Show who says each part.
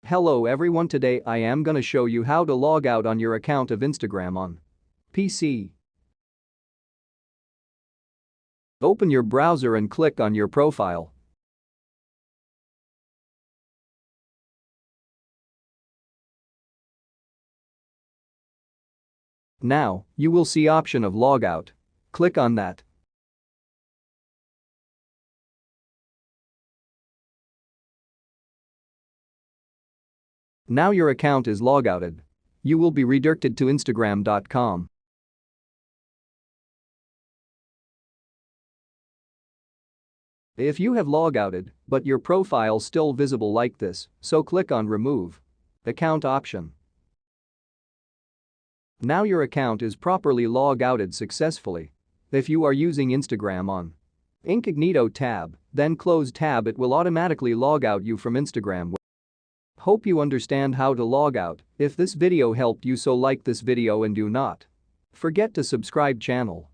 Speaker 1: Hello everyone, today I am gonna show you how to log out on your account of Instagram on PC. Open your browser and click on your profile. Now, you will see option of logout. Click on that. Now your account is logouted. You will be redirected to Instagram.com. If you have logouted, but your profile still visible like this, so click on Remove Account option. Now your account is properly logouted successfully. If you are using Instagram on Incognito tab, then close tab, it will automatically log out you from Instagram. Hope you understand how to log out. If this video helped you, so like this video and do not forget to subscribe channel.